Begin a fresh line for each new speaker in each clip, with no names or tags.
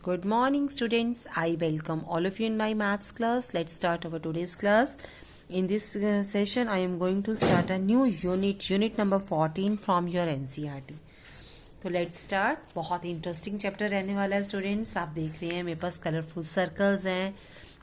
Good morning, students. I welcome all of you in my maths class. Let's start our today's class. In this session, I am going to start a new unit number 14 from your NCERT. तो let's start. बहुत interesting chapter रहने वाला है students. आप देख रहे हैं मेरे पास कलरफुल सर्कल्स हैं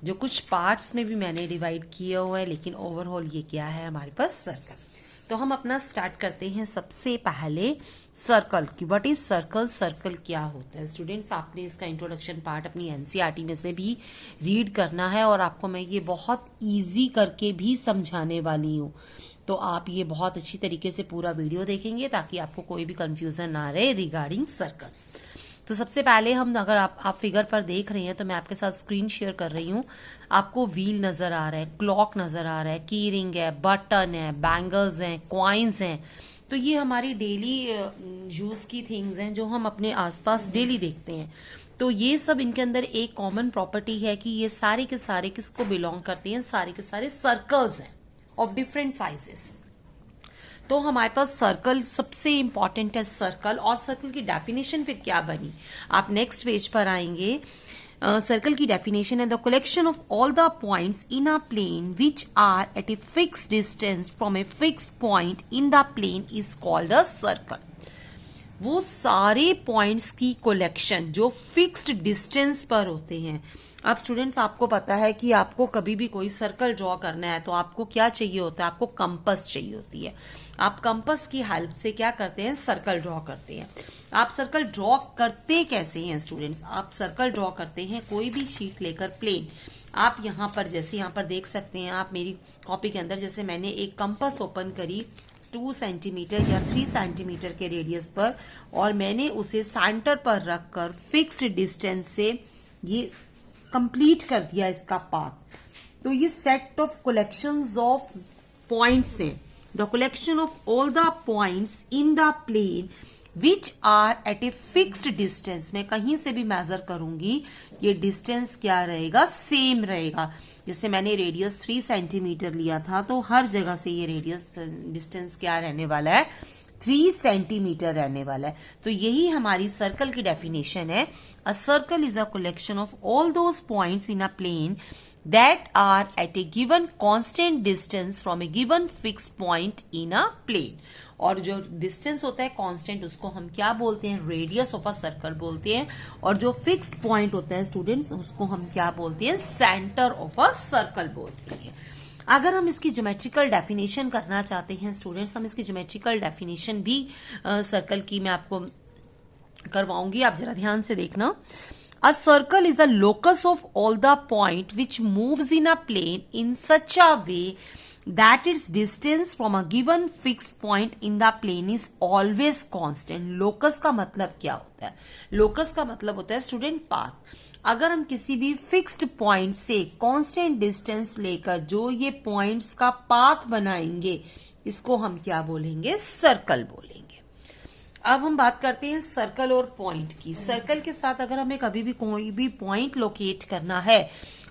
जो कुछ पार्ट्स में भी मैंने डिवाइड किया हुआ है, लेकिन ओवरऑल ये क्या है हमारे पास सर्कल. तो हम अपना स्टार्ट करते हैं सबसे पहले सर्कल की. What is circle? सर्कल क्या होता है स्टूडेंट्स? आपने इसका इंट्रोडक्शन पार्ट अपनी एनसीईआरटी में से भी रीड करना है और आपको मैं ये बहुत इजी करके भी समझाने वाली हूँ. तो आप ये बहुत अच्छी तरीके से पूरा वीडियो देखेंगे ताकि आपको कोई भी कंफ्यूजन ना रहे रिगार्डिंग सर्कल्स. तो सबसे पहले हम, अगर आप फिगर पर देख रहे हैं तो मैं आपके साथ स्क्रीन शेयर कर रही हूँ. आपको व्हील नजर आ रहा है, क्लॉक नजर आ रहा है, की रिंग है, बटन है, बैंगल्स हैं, कॉइन्स हैं. तो ये हमारी डेली यूज की थिंग्स हैं जो हम अपने आसपास डेली देखते हैं. तो ये सब इनके अंदर एक कॉमन प्रॉपर्टी है कि ये सारे के सारे किसको बिलोंग करते हैं? सारे के सारे सर्कल्स हैं ऑफ डिफरेंट साइजेस. तो हमारे पास सर्कल सबसे इंपॉर्टेंट है सर्कल. और सर्कल की डेफिनेशन फिर क्या बनी? आप नेक्स्ट पेज पर आएंगे. सर्कल की डेफिनेशन है the collection of all the points in a plane which are at a fixed distance from a fixed point in the plane is called a circle. वो सारे पॉइंट्स की collection जो fixed distance पर होते हैं. अब students, आपको पता है कि आपको कभी भी कोई सर्कल ड्रॉ करना है तो आपको क्या चाहिए होता है? आपको कंपास चाहिए होती है. आप कंपास की हेल्प से क्या करते हैं? सर्कल ड्रॉ करते हैं. आप सर्कल ड्रॉ करते कैसे हैं स्टूडेंट्स? आप सर्कल ड्रॉ करते हैं कोई भी शीट लेकर प्लेन. आप यहाँ पर, जैसे यहाँ पर देख सकते हैं आप मेरी कॉपी के अंदर, जैसे मैंने एक कंपास ओपन करी 2 सेंटीमीटर या 3 सेंटीमीटर के रेडियस पर और मैंने उसे सेंटर पर रखकर फिक्स्ड डिस्टेंस से ये कंप्लीट कर दिया इसका पाथ. तो ये set of collections of points हैं. The collection of all the points in the plane which are at a fixed distance. मैं कहीं से भी मेजर करूंगी, ये डिस्टेंस क्या रहेगा? सेम रहेगा. जैसे मैंने रेडियस 3 सेंटीमीटर लिया था तो हर जगह से ये रेडियस डिस्टेंस क्या रहने वाला है? 3 सेंटीमीटर रहने वाला है. तो यही हमारी सर्कल की डेफिनेशन है. A circle is a collection of all those points in a plane that are at a given constant distance from a given fixed point in a plane. और जो डिस्टेंस होता है कांस्टेंट, उसको हम क्या बोलते हैं? रेडियस ऑफ अ सर्कल बोलते हैं. और जो फिक्स्ड पॉइंट होता है स्टूडेंट्स, उसको हम क्या बोलते हैं? सेंटर ऑफ अ सर्कल बोलते हैं. अगर हम इसकी ज्योमेट्रिकल डेफिनेशन करना चाहते हैं स्टूडेंट्स, हम इसकी ज्योमेट्रिकल डेफिनेशन भी सर्कल की मैं आपको करवाऊंगी. आप जरा ध्यान से देखना. A circle is a locus of all the point which moves in a plane in such a way that its distance from a given fixed point in the plane is always constant. Locus का मतलब क्या होता है? Locus का मतलब होता है student path. अगर हम किसी भी फिक्स्ड पॉइंट से कांस्टेंट डिस्टेंस लेकर जो ये पॉइंट्स का पाथ बनाएंगे, इसको हम क्या बोलेंगे? सर्कल बोलेंगे. अब हम बात करते हैं सर्कल और पॉइंट की. सर्कल के साथ अगर हमें कभी भी कोई भी पॉइंट लोकेट करना है,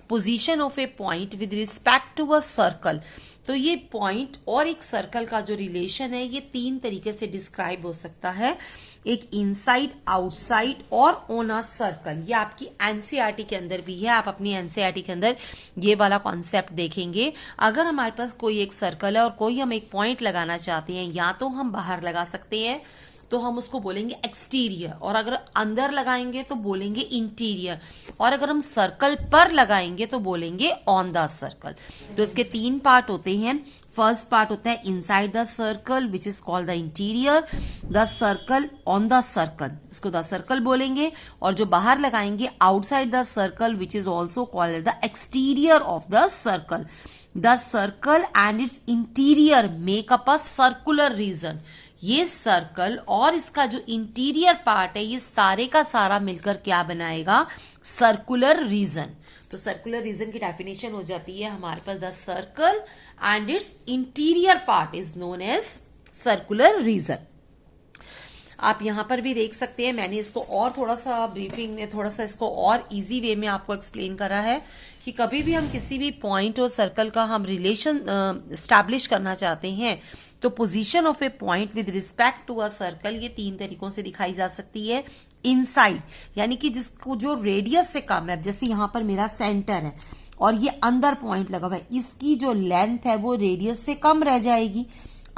position of a point with respect to a circle, तो ये पॉइंट और एक सर्कल का जो रिलेशन है ये 3 तरीके से डिस्क्राइब हो सकता है. एक इनसाइड, आउटसाइड और ऑन अ सर्कल. ये आपकी एनसीईआरटी के अंदर भी है. आप अपनी एनसीईआरटी के अंदर ये वाला कॉन्सेप्ट देखेंगे. अगर हमारे पास कोई एक सर्कल है और कोई हम एक पॉइंट लगाना चाहते हैं, या तो हम बाहर लगा सकते हैं तो हम उसको बोलेंगे एक्सटीरियर, और अगर अंदर लगाएंगे तो बोलेंगे इंटीरियर, और अगर हम सर्कल पर लगाएंगे तो बोलेंगे ऑन द सर्कल. तो इसके 3 पार्ट होते हैं. फर्स्ट पार्ट होता है inside the circle which is called the interior. The circle on the circle, इसको द सर्कल बोलेंगे. और जो बाहर लगाएंगे outside the circle which is also called the exterior of the circle. The circle and its interior make up a circular region. ये circle और इसका जो इंटीरियर पार्ट है, ये सारे का सारा मिलकर क्या बनाएगा? Circular region. तो सर्कुलर रीजन की डेफिनेशन हो जाती है हमारे पास the circle and its interior part is known as circular region. आप यहां पर भी देख सकते हैं, मैंने इसको और थोड़ा सा ब्रीफिंग में, थोड़ा सा इसको और इजी वे में आपको एक्सप्लेन करा है कि कभी भी हम किसी भी पॉइंट और सर्कल का हम रिलेशन एस्टैब्लिश करना चाहते हैं तो position of a point with respect to a circle ये 3 तरीकों से दिखाई जा सकती है. इनसाइड, यानी कि जिसको जो रेडियस से कम है, जैसे यहां पर मेरा सेंटर है और ये अंदर पॉइंट लगा हुआ है, इसकी जो लेंथ है वो रेडियस से कम रह जाएगी।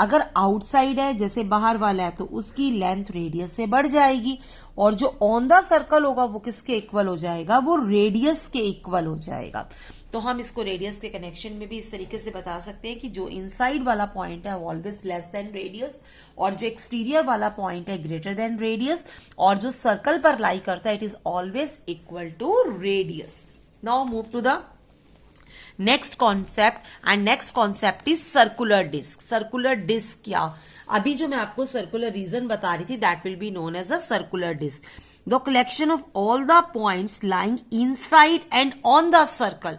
अगर आउटसाइड है, जैसे बाहर वाला है, तो उसकी लेंथ रेडियस से बढ़ जाएगी, और जो ऑन द सर्कल होगा वो किसके इक्वल हो जाएगा, वो रेडियस के इक्वल हो जाएगा। तो हम इसको रेडियस के कनेक्शन में भी इस तरीके से बता सकते हैं कि जो इनसाइड वाला पॉइंट है ऑलवेज लेस देन रेडियस, और जो एक्सटीरियर वाला पॉइंट है ग्रेटर देन रेडियस, और जो सर्कल पर लाई करता है it is always equal to radius. Now move to the next concept, and next concept is circular disc. Circular disc क्या, अभी जो मैं आपको सर्कुलर रीजन बता रही थी that will be known as a circular disc. The collection of all the points lying inside and on the circle,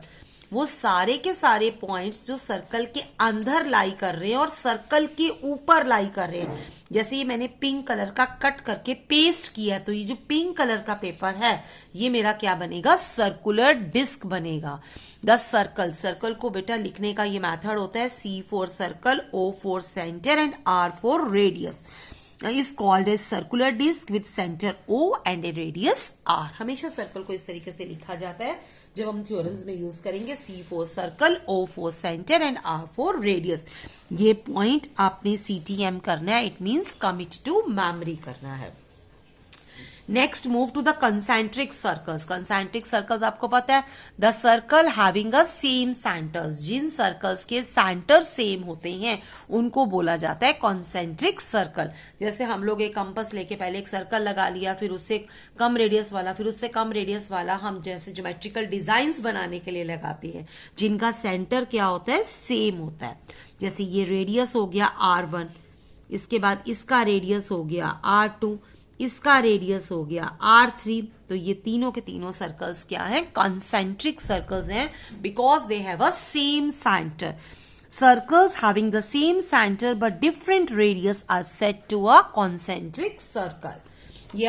वो सारे के सारे पॉइंट्स जो सर्कल के अंदर लाई कर रहे हैं और सर्कल के ऊपर लाई कर रहे हैं। जैसे ये मैंने पिंक कलर का कट करके पेस्ट किया, तो ये जो पिंक कलर का पेपर है ये मेरा क्या बनेगा, सर्कुलर डिस्क बनेगा। द सर्कल, सर्कल को बेटा लिखने का ये मेथड होता है C for circle, O for centre and R for radius, is called a circular disc with centre O and a radius R। हमेशा सर्कल को इस तरीके से लिखा जाता है जब हम थ्योरम्स में यूज करेंगे, C for circle, O for centre and R for radius. ये पॉइंट आपने CTM करना है, it means commit to memory करना है। Next move to the concentric circles. Concentric circles आपको पता है, the circle having a same centres, जिन सर्कल्स के सेंटर सेम होते हैं उनको बोला जाता है कंसेंट्रिक सर्कल। जैसे हम लोग एक कंपास लेके पहले एक सर्कल लगा लिया, फिर उससे कम रेडियस वाला, फिर उससे कम रेडियस वाला, हम जैसे ज्योमेट्रिकल डिजाइंस बनाने के लिए लगाते हैं जिनका सेंटर क्या होता है, सेम होता है। जैसे ये रेडियस हो गया R1, इसके बाद इसका रेडियस हो गया R2, इसका रेडियस हो गया R3, तो ये तीनों के तीनों सर्कल्स क्या है, कंसेंट्रिक सर्कल्स हैं, because they have a same centre. Circles having the same centre but different radius are said to a concentric circle. ये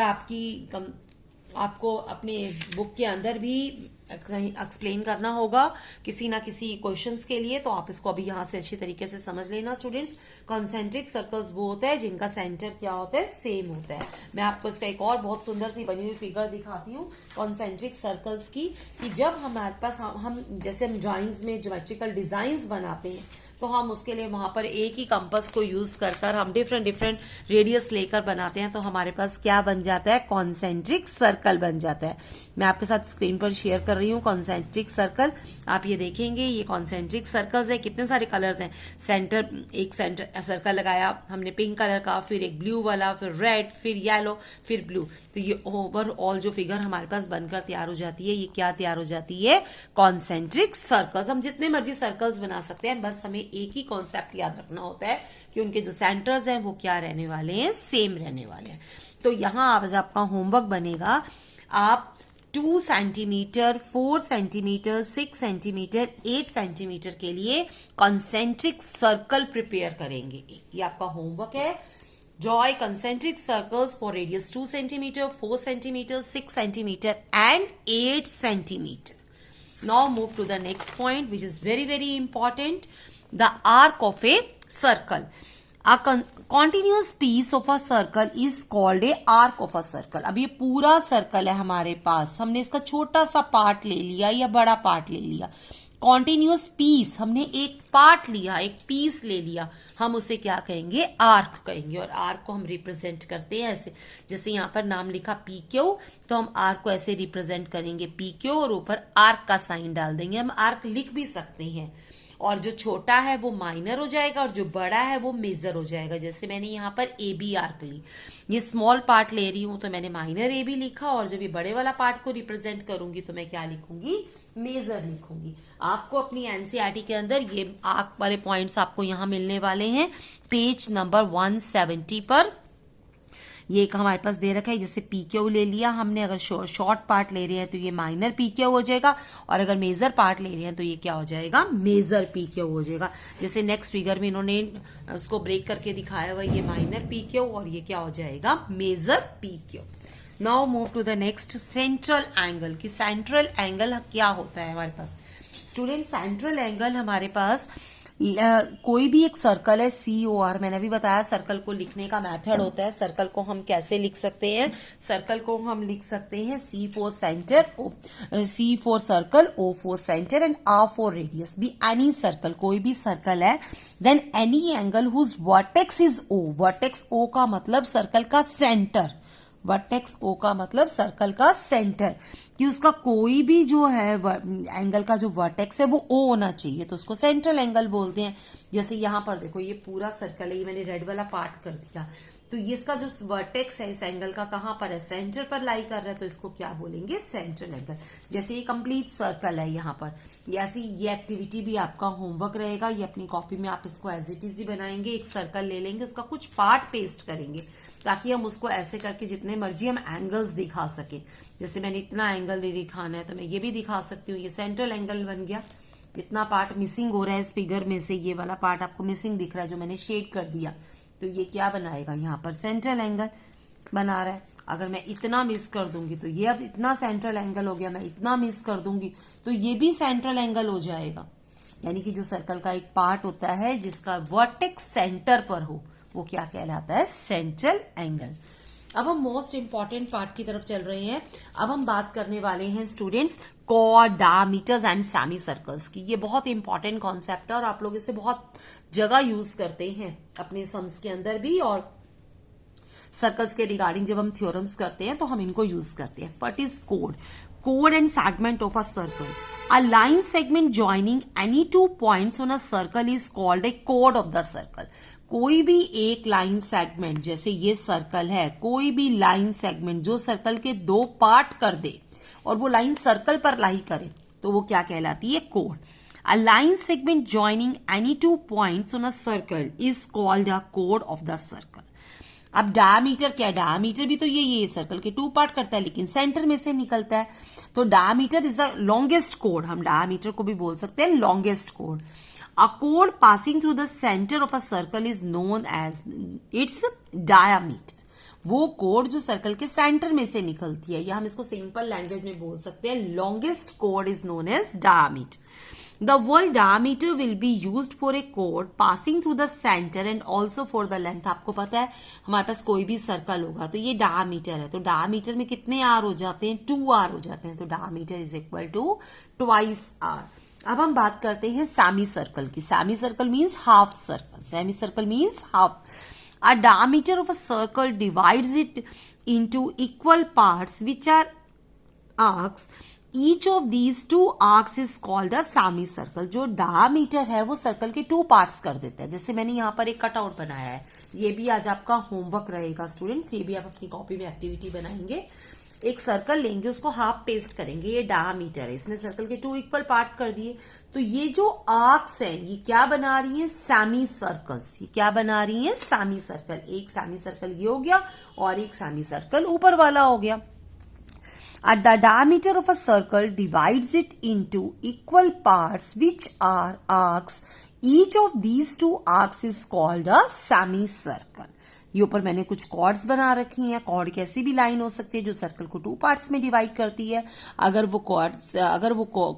आपको अपने बुक के अंदर भी कहीं एक्सप्लेन करना होगा किसी ना किसी क्वेश्चंस के लिए, तो आप इसको अभी यहां से अच्छी तरीके से समझ लेना स्टूडेंट्स। कंसेंट्रिक सर्कल्स वो होता है जिनका सेंटर क्या होता है, सेम होता है। मैं आपको इसका एक और बहुत सुंदर सी बनी हुई फिगर दिखाती हूँ कंसेंट्रिक सर्कल्स की, कि जब हमारे पास हम जैसे हम ड्राइंग्स में ज्योमेट्रिकल डिजाइंस बनाते हैं तो हम उसके लिए वहां पर एक ही कंपास को यूज कर हम डिफरेंट डिफरेंट रेडियस लेकर बनाते हैं, तो हमारे पास क्या बन जाता है, कॉन्सेंट्रिक सर्कल बन जाता है। मैं आपके साथ स्क्रीन पर शेयर कर रही हूँ कॉन्सेंट्रिक सर्कल, आप ये देखेंगे ये कॉन्सेंट्रिक सर्कल्स है, कितने सारे कलर्स हैं। एक सेंटर सर्कल लगाया हमने पिंक कलर का, फिर एक ब्लू वाला, फिर रेड, फिर येलो, फिर ब्लू, तो ये ओवरऑल जो फिगर हमारे पास बनकर तैयार हो जाती है, ये क्या तैयार हो जाती है, कॉन्सेंट्रिक सर्कल्स। हम जितने मर्जी सर्कल्स बना सकते हैं, बस हमें एक ही कॉन्सेप्ट याद रखना होता है कि उनके जो सेंटर्स हैं वो क्या रहने वाले हैं, सेम रहने वाले हैं। तो यहां आज आपका होमवर्क बनेगा, आप 2 सेंटीमीटर, 4 सेंटीमीटर, 6 सेंटीमीटर, 8 सेंटीमीटर के लिए कॉन्सेंट्रिक सर्कल प्रिपेयर करेंगे। ये आपका होमवर्क है। Draw concentric circles for radius 2 centimeter, 4 centimeter, 6 centimeter and 8 centimeter. Now move to the next point which is very very important, the arc of a circle. A continuous piece of a circle is called a arc of a circle. अब ये पूरा circle है हमारे पास, हमने इसका छोटा सा part ले लिया या बड़ा पार्ट ले लिया। कॉन्टिन्यूअस पीस, हमने एक पार्ट लिया, एक पीस ले लिया, हम उसे क्या कहेंगे, आर्क कहेंगे। और आर्क को हम रिप्रेजेंट करते हैं ऐसे, जैसे यहाँ पर नाम लिखा PQ, तो हम आर्क को ऐसे रिप्रेजेंट करेंगे PQ और ऊपर आर्क का साइन डाल देंगे। हम आर्क लिख भी सकते हैं, और जो छोटा है वो माइनर हो जाएगा और जो बड़ा है वो मेजर हो जाएगा। जैसे मैंने यहाँ पर AB आर्क ली, ये स्मॉल पार्ट ले रही हूं तो मैंने माइनर AB लिखा, और जब ये बड़े वाला पार्ट को रिप्रेजेंट करूंगी तो मैं क्या लिखूंगी, मेजर लिखूंगी। आपको अपनी एनसीईआरटी के अंदर ये आर्क वाले पॉइंट्स आपको यहाँ मिलने वाले हैं पेज नंबर 170 पर। ये एक हमारे पास दे रखा है, जैसे PQ ले लिया हमने, अगर शॉर्ट पार्ट ले रहे हैं तो ये माइनर PQ हो जाएगा, और अगर मेजर पार्ट ले रहे हैं तो ये क्या हो जाएगा, मेजर PQ हो जाएगा। जैसे नेक्स्ट फिगर में इन्होंने उसको ब्रेक करके दिखाया हुआ, ये माइनर PQ और ये क्या हो जाएगा, major PQ। Now move to the next, central angle. कि सेंट्रल एंगल क्या होता है हमारे पास, स्टूडेंट सेंट्रल एंगल हमारे पास कोई भी एक सर्कल है COR, मैंने अभी बताया सर्कल को लिखने का मेथड होता है। सर्कल को हम कैसे लिख सकते हैं? सर्कल को हम लिख सकते हैं C for centre, C for circle, O for centre and R for radius. Be any circle, कोई भी सर्कल है, then any angle whose vertex is O। Vertex O का मतलब सर्कल का सेंटर, वर्टेक्स O का मतलब सर्कल का centre, कि उसका कोई भी जो है एंगल का जो वर्टेक्स है वो O होना चाहिए, तो उसको सेंट्रल एंगल बोलते हैं। जैसे यहां पर देखो ये पूरा सर्कल है, ये मैंने रेड वाला पार्ट कर दिया, तो ये इसका जो वर्टेक्स है इस एंगल का कहां पर है? सेंटर पर लाई कर रहा है, तो इसको क्या बोलेंगे? Central angle. जैसे ये कंप्लीट सर्कल है यहाँ पर, ऐसी ये एक्टिविटी भी आपका होमवर्क रहेगा, ये अपनी कॉपी में आप इसको एज इट इज ही बनाएंगे। एक सर्कल ले लेंगे, उसका कुछ पार्ट पेस्ट करेंगे, ताकि हम उसको ऐसे करके जितने मर्जी हम एंगल्स दिखा सके। जैसे मैंने इतना एंगल दिखाना है तो मैं ये भी दिखा सकती हूँ, ये सेंट्रल एंगल बन गया। जितना पार्ट मिसिंग हो रहा है इस फिगर में से, ये वाला पार्ट आपको मिसिंग दिख रहा है जो मैंने शेड कर दिया, तो ये क्या बनाएगा? यहाँ पर सेंट्रल एंगल बना रहा है। अगर मैं इतना मिस कर दूंगी तो ये अब इतना सेंट्रल एंगल हो गया, मैं इतना मिस कर दूंगी तो ये भी सेंट्रल एंगल हो जाएगा। यानी कि जो सर्कल का एक पार्ट होता है जिसका वर्टेक्स सेंटर पर हो, वो क्या कहलाता है? Central angle. अब हम मोस्ट इंपॉर्टेंट पार्ट की तरफ चल रहे हैं। अब हम बात करने वाले हैं students chord, diameters and semicircles की। ये बहुत इंपॉर्टेंट कॉन्सेप्ट है और आप लोग इसे बहुत जगह यूज करते हैं अपने सम्स के अंदर भी, और सर्कल्स के रिगार्डिंग जब हम थ्योरम्स करते हैं तो हम इनको यूज करते हैं। What is code? Chord and segment of a circle. A line segment joining any two points on a circle is called a chord of the circle. कोई भी एक लाइन सेगमेंट, जैसे ये सर्कल है, कोई भी लाइन सेगमेंट जो circle के दो पार्ट कर दे और वो लाइन सर्कल पर लाई करे, तो वो क्या कहलाती है? Code. A line segment joining any two points on a circle is called a chord of the circle. अब डायमीटर क्या है? डायमीटर भी तो ये सर्कल के टू पार्ट करता है, लेकिन सेंटर में से निकलता है, तो diameter is the longest code. हम डायमीटर को भी बोल सकते हैं longest code. A code passing through the centre of a circle is known as its diameter. वो कोड जो सर्कल के सेंटर में से निकलती है, या हम इसको सिंपल लैंग्वेज में बोल सकते हैं, लॉन्गेस्ट कोड is known as diameter. The word diameter will be used for a chord passing through the center and also for the length. आपको पता है हमारे पास कोई भी सर्कल होगा तो ये डायमीटर है, तो डायमीटर में कितने आर हो जाते हैं? 2 आर हो जाते हैं, तो diameter is equal to twice R. अब हम बात करते हैं सेमी सर्कल की। Semicircle means half circle. Semicircle means half. A diameter of a circle divides it into equal parts which are arcs. Each of these two arcs is called a semicircle. जो diameter है वो circle के 2 parts कर देता है। जैसे मैंने यहाँ पर एक कटआउट बनाया है, ये भी आज आपका होमवर्क रहेगा स्टूडेंट्स, ये भी आप अपनी कॉपी में एक्टिविटी बनाएंगे। एक सर्कल लेंगे, उसको हाफ पेस्ट करेंगे, ये डायमीटर है, इसने सर्कल के 2 इक्वल पार्ट कर दिए, तो ये जो आर्क्स हैं ये क्या बना रही हैं? Semi circles. ये क्या बना रही हैं? Semi circle. एक सेमी सर्कल ये हो गया और एक सेमी सर्कल ऊपर वाला हो गया। The diameter of a circle divides it into equal parts which are arcs. Each of these two arcs is called a semicircle. ये ऊपर मैंने कुछ कॉर्ड्स बना रखी हैं। कॉर्ड कैसी भी लाइन हो सकती है जो सर्कल को 2 पार्ट्स में डिवाइड करती है। अगर वो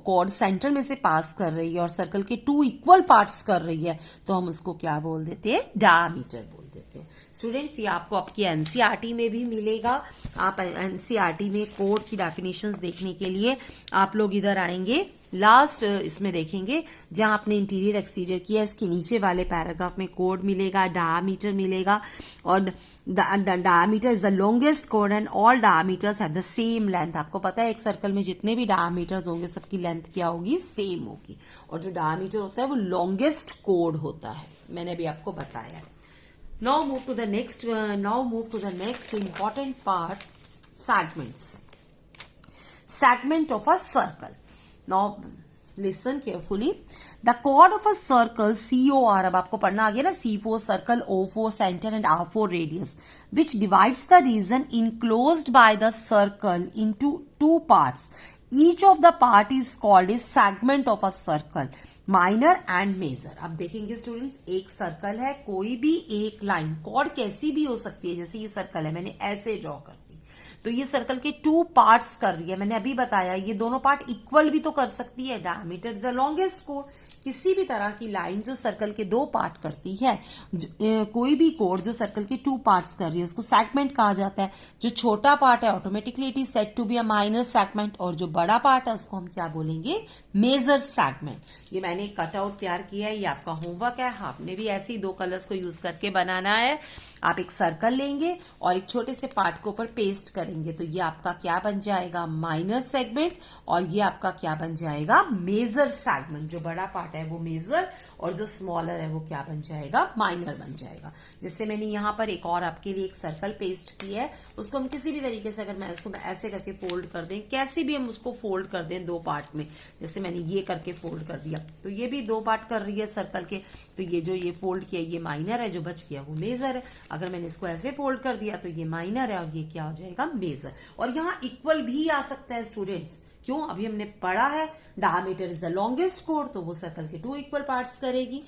कॉर्ड सेंटर में से पास कर रही है और सर्कल के 2 इक्वल पार्ट्स कर रही है, तो हम उसको क्या बोल देते हैं? डायमीटर बोल देते हैं। स्टूडेंट्स, ये आपको आपकी एनसीईआरटी में भी मिलेगा। आप एनसीईआरटी में कोड की डेफिनेशंस देखने के लिए आप लोग इधर आएंगे, लास्ट इसमें देखेंगे जहां आपने इंटीरियर एक्सटीरियर किया, इसके नीचे वाले पैराग्राफ में कोड मिलेगा, डायमीटर मिलेगा, और diameter is the longest code and all diameters have the same length. आपको पता है एक सर्कल में जितने भी डायमीटर्स होंगे सबकी लेंथ क्या होगी? सेम होगी, और जो डायमीटर होता है वो लॉन्गेस्ट कोड होता है, मैंने भी आपको बताया। Now move to the next important part, segments. Segment of a circle. Now listen carefully. The chord of a circle COR, अब आपको पढ़ना आ गया ना, C for circle, O for center and R for radius, which divides the region enclosed by the circle into 2 parts. Each of the part is called a segment of a circle. Minor and major. अब देखेंगे students, एक circle है, कोई भी एक line, cord कैसी भी हो सकती है, जैसे ये सर्कल है मैंने ऐसे ड्रॉ कर दी, तो ये सर्कल के 2 पार्ट्स कर रही है। मैंने अभी बताया ये दोनों पार्ट इक्वल भी तो कर सकती है। Diameter is the longest code. किसी भी तरह की लाइन जो सर्कल के 2 पार्ट करती है, कोई भी कोड जो सर्कल के 2 पार्ट्स कर रही है उसको सेगमेंट कहा जाता है। जो छोटा पार्ट है automatically it is said to be a minor segment, और जो बड़ा पार्ट है उसको हम क्या बोलेंगे, मेजर सेगमेंट। ये मैंने एक कटआउट तैयार किया है, ये आपका होमवर्क है। आपने भी ऐसे ही 2 कलर्स को यूज करके बनाना है। आप एक सर्कल लेंगे और एक छोटे से पार्ट के ऊपर पेस्ट करेंगे, तो ये आपका क्या बन जाएगा, माइनर सेगमेंट, और ये आपका क्या बन जाएगा, मेजर सेगमेंट। जो बड़ा पार्ट है वो मेजर और जो स्मॉलर है वो क्या बन जाएगा, माइनर बन जाएगा। जैसे मैंने यहाँ पर एक और आपके लिए एक सर्कल पेस्ट किया है, उसको हम किसी भी तरीके से, अगर मैं इसको ऐसे करके फोल्ड कर दें, कैसे भी हम उसको फोल्ड कर दें 2 पार्ट में, जैसे मैंने ये करके फोल्ड कर दिया, तो ये भी 2 पार्ट कर रही है सर्कल के। तो ये जो ये फोल्ड किया ये माइनर है, जो बच गया वो मेजर है। अगर मैंने इसको ऐसे फोल्ड कर दिया तो ये माइनर है और ये क्या हो जाएगा, मेजर। और यहाँ इक्वल भी आ सकता है स्टूडेंट्स, क्यों, अभी हमने पढ़ा है diameter is the longest code, तो वो सर्कल के 2 इक्वल पार्ट्स करेगी।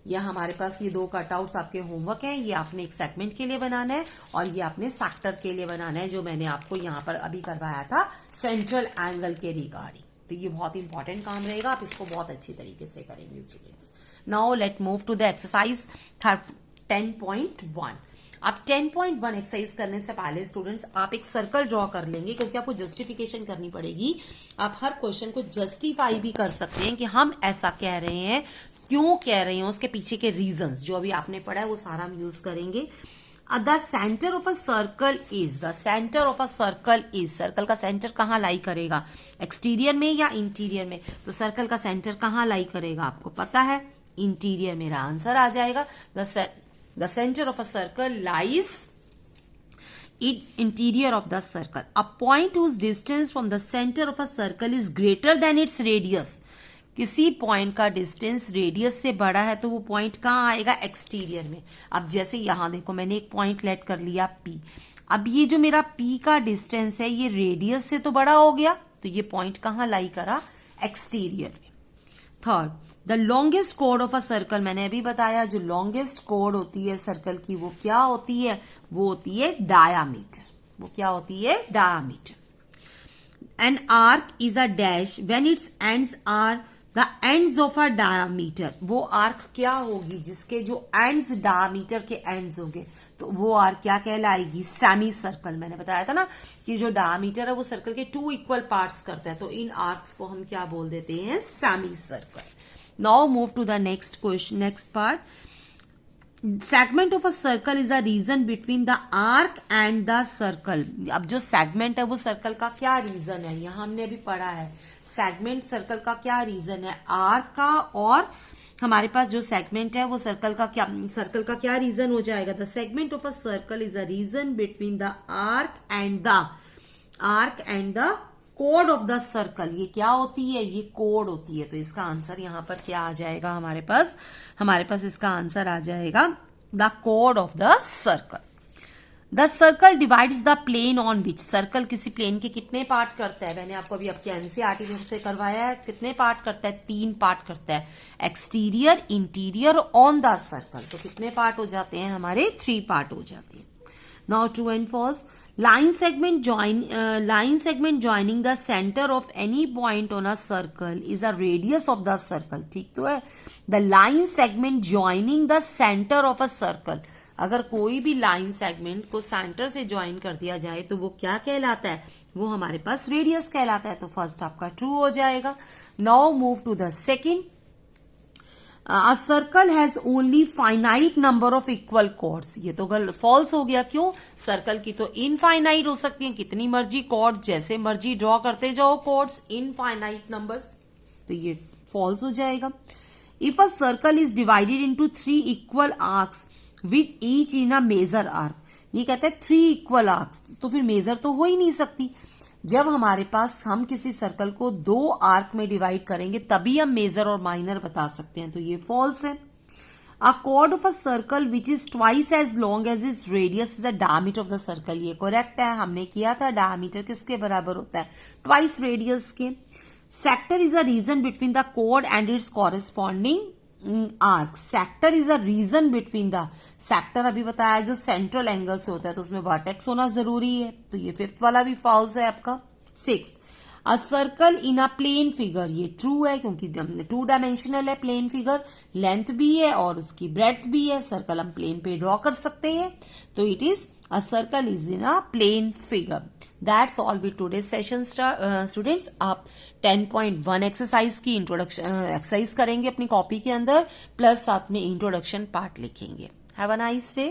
यह हमारे पास ये 2 कटआउट्स आपके होमवर्क है। ये आपने एक सेगमेंट के लिए बनाना है और ये आपने सेक्टर के लिए बनाना है, जो मैंने आपको यहाँ पर अभी करवाया था सेंट्रल एंगल के रिगार्डिंग। तो ये बहुत इंपॉर्टेंट काम रहेगा, आप इसको बहुत अच्छी तरीके से करेंगे students. Now let move to the exercise 10.1। आप 10.1 एक्सरसाइज करने से पहले स्टूडेंट्स आप एक सर्कल ड्रॉ कर लेंगे, क्योंकि आपको जस्टिफिकेशन करनी पड़ेगी। आप हर क्वेश्चन को जस्टिफाई भी कर सकते हैं कि हम ऐसा कह रहे हैं, क्यों कह रहे हैं, उसके पीछे के रीजंस जो अभी आपने पढ़ा है वो सारा हम यूज करेंगे। The centre of a circle is, the centre of a circle is, circle का सेंटर कहाँ लाई करेगा, एक्सटीरियर में या इंटीरियर में। तो सर्कल का सेंटर कहाँ लाई करेगा, आपको पता है, इंटीरियर। मेरा आंसर आ जाएगा the center of a circle lies in interior of the circle. A point whose distance from the center of a circle is greater than its radius. किसी पॉइंट का डिस्टेंस रेडियस से बड़ा है तो वो पॉइंट कहाँ आएगा, एक्सटीरियर में। अब जैसे यहां देखो मैंने एक पॉइंट लेट कर लिया P। अब ये जो मेरा P का डिस्टेंस है ये रेडियस से तो बड़ा हो गया, तो ये पॉइंट कहाँ लाई करा, एक्सटीरियर में। Third, the longest code of a circle, मैंने अभी बताया जो लॉन्गेस्ट कोड होती है सर्कल की वो क्या होती है, वो होती है डायामीटर। वो क्या होती है, diameter. An arc is a dash when its ends are the ends of a diameter. वो आर्क क्या होगी जिसके जो एंड्स डायामीटर के एंड्स होंगे, तो वो आर्क क्या कहलाएगी, सेमी सर्कल। मैंने बताया था ना कि जो डायामीटर है वो सर्कल के 2 इक्वल पार्ट्स करता है, तो इन आर्क्स को हम क्या बोल देते हैं, semi circle. Now move to the next question, next part. Segment of a circle is a region between the arc and the circle. अब जो segment है वो सर्कल का क्या रीजन है, यहाँ हमने अभी पढ़ा है सेगमेंट सर्कल का क्या रीजन है, आर्क का, और हमारे पास जो सेगमेंट है वो सर्कल का क्या रीजन हो जाएगा। The segment of a circle is a region between the arc and the कोड ऑफ द सर्कल। ये क्या होती है, ये कोड होती है। तो इसका आंसर यहां पर क्या आ जाएगा, हमारे पास इसका आंसर आ जाएगा द कोड of the circle. The circle divides the plane on which, circle किसी प्लेन के कितने पार्ट करता है, मैंने आपको अभी आपके एनसीईआरटी में से करवाया है, कितने पार्ट करता है, 3 पार्ट करता है, exterior, interior, on the circle. तो कितने पार्ट हो जाते हैं हमारे, 3 पार्ट हो जाते हैं। Now true and false. line segment joining the center of any point on a circle is a radius of the circle। ठीक तो है, the line segment joining the center of a circle, अगर कोई भी line segment को centre से join कर दिया जाए तो वो क्या कहलाता है, वो हमारे पास रेडियस कहलाता है। तो फर्स्ट आपका ट्रू हो जाएगा। Now move to the second. A circle has only finite number of equal chords। ये तो फॉल्स हो गया, क्यों, सर्कल की तो इनफाइनाइट हो सकती है, कितनी मर्जी कॉर्ड जैसे मर्जी ड्रॉ करते जाओ कॉर्ड्स, इनफाइनाइट नंबर्स, तो ये फॉल्स हो जाएगा। If a circle is divided into 3 equal arcs which each in a major arc, ये कहते हैं 3 इक्वल आर्क्स, तो फिर मेजर तो हो ही नहीं सकती। जब हमारे पास हम किसी सर्कल को 2 आर्क में डिवाइड करेंगे तभी हम मेजर और माइनर बता सकते हैं, तो ये फॉल्स है। A chord of a circle which is twice as long as is radius is a diameter of the circle, ये करेक्ट है, हमने किया था। डायमीटर किसके बराबर होता है, ट्वाइस रेडियस के। Sector is a region between the chord and its corresponding arc, sector is a region between the, sector अभी बताया जो सेंट्रल एंगल से होता है तो उसमें वर्टेक्स होना जरूरी है, तो ये फिफ्थ वाला भी फॉल्स है आपका। Six, a circle in a plane figure, ये ट्रू है क्योंकि 2 डायमेंशनल है प्लेन फिगर, लेंथ भी है और उसकी ब्रेड्थ भी है, सर्कल हम प्लेन पे ड्रॉ कर सकते हैं, तो it is a circle is in a plane figure. That's all with today's session students. आप 10.1 एक्सरसाइज की इंट्रोडक्शन एक्सरसाइज करेंगे अपनी कॉपी के अंदर, प्लस साथ में इंट्रोडक्शन पार्ट लिखेंगे। Have a nice day.